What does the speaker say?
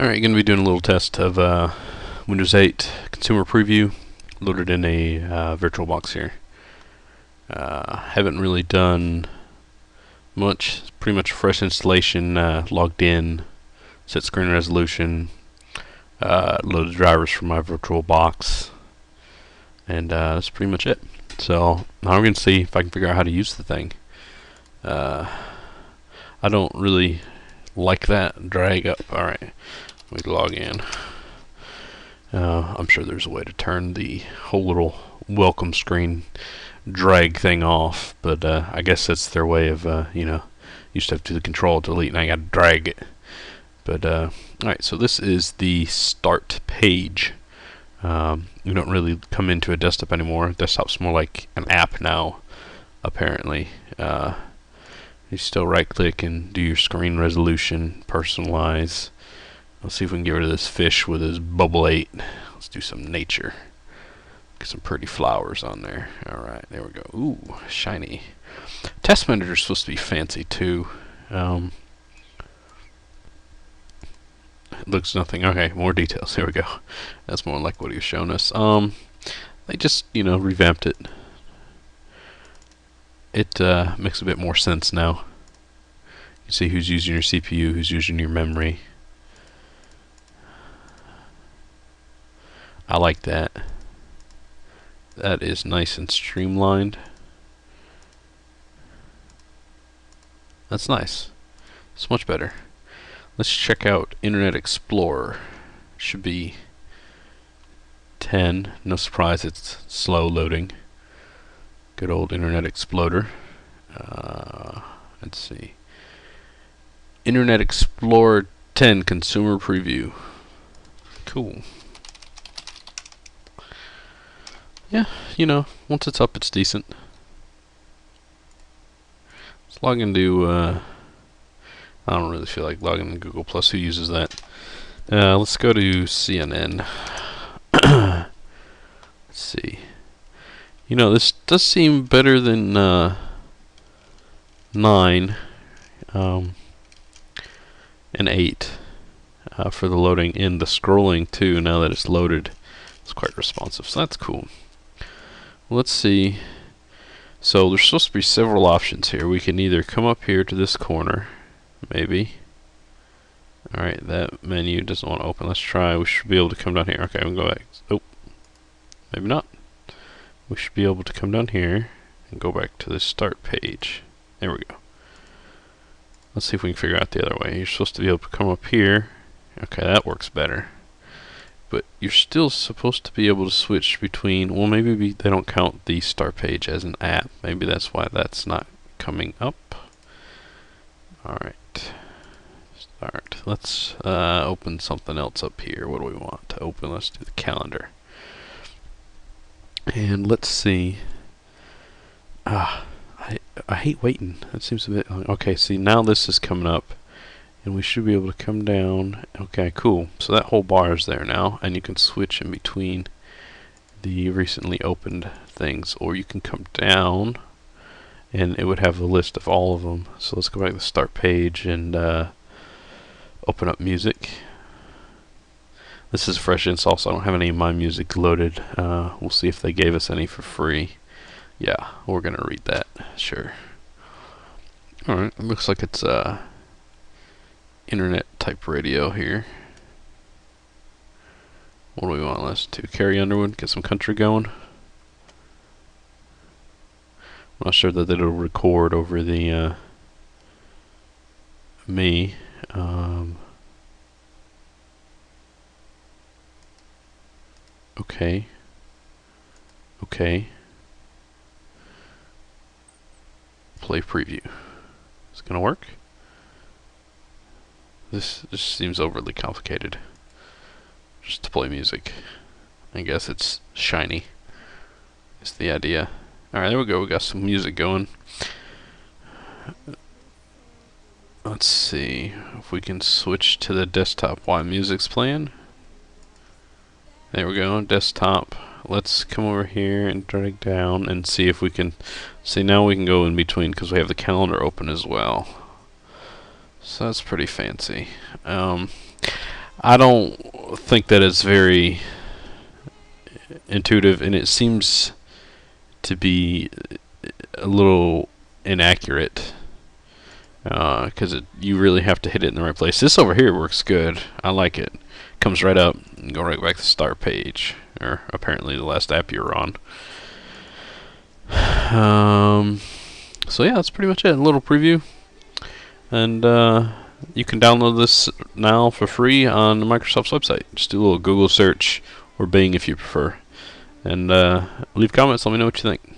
Alright, going to be doing a little test of Windows 8 Consumer Preview loaded in a VirtualBox here. Haven't really done much. It's pretty much a fresh installation, logged in, set screen resolution, loaded drivers from my VirtualBox, and that's pretty much it. So now we're going to see if I can figure out how to use the thing. I don't really like that drag up. Alright, we log in. I'm sure there's a way to turn the whole little welcome screen drag thing off, but I guess that's their way of, you used to have to do the control delete, and I got to drag it. But alright, so this is the start page. You don't really come into a desktop anymore. Desktop's more like an app now, apparently. You still right click and do your screen resolution, personalize. Let's see if we can get rid of this fish with his bubble 8. Let's do some nature. Get some pretty flowers on there. Alright, there we go. Ooh, shiny. Test manager is supposed to be fancy too. It looks nothing. Okay, more details. Here we go. That's more like what he was showing us. They just, revamped it. It makes a bit more sense now. You can see who's using your CPU, who's using your memory. I like that. That is nice and streamlined. That's nice. It's much better. Let's check out Internet Explorer. Should be 10. No surprise, it's slow loading. Good old Internet Explorer. Let's see. Internet Explorer 10 Consumer Preview. Cool. Yeah, once it's up, it's decent. Let's log into, I don't really feel like logging in Google Plus. Who uses that? Let's go to CNN. Let's see. This does seem better than 9 and 8 for the loading in. The scrolling too, now that it's loaded, it's quite responsive, so that's cool. Let's see. So there's supposed to be several options here. We can either come up here to this corner, maybe. Alright, that menu doesn't want to open. Let's try. We should be able to come down here. Okay, we'll go back. Oh, maybe not. We should be able to come down here and go back to the start page. There we go. Let's see if we can figure out the other way. You're supposed to be able to come up here. Okay, that works better. But you're still supposed to be able to switch between, well, maybe they don't count the start page as an app. Maybe that's why that's not coming up. Alright. Start. Let's open something else up here. What do we want to open? Let's do the calendar. And let's see. I hate waiting. That seems a bit. Okay, see, now this is coming up. And we should be able to come down. Okay, cool. So that whole bar is there now, and you can switch in between the recently opened things, or you can come down and it would have a list of all of them. So let's go back to the start page and open up music. This is a fresh install, so I don't have any of my music loaded. We'll see if they gave us any for free. Yeah, we're gonna read that. Sure. Alright, it looks like it's internet type radio here. What do we want to listen to? Carrie Underwood, get some country going. I'm not sure that it'll record over the me. Okay. Okay. Play preview. Is it gonna work? This just seems overly complicated. Just to play music. I guess it's shiny. Is the idea. Alright, there we go. We got some music going. Let's see if we can switch to the desktop while music's playing. There we go. Desktop. Let's come over here and drag down and see if we can. See, now we can go in between because we have the calendar open as well. So that's pretty fancy. I don't think that it's very intuitive, and it seems to be a little inaccurate because you really have to hit it in the right place. This over here works good. I like it. Comes right up and go right back to the start page, or apparently the last app you were on. So yeah, that's pretty much it. A little preview, and you can download this now for free on Microsoft's website. Just do a little Google search or Bing if you prefer, and leave comments. Let me know what you think.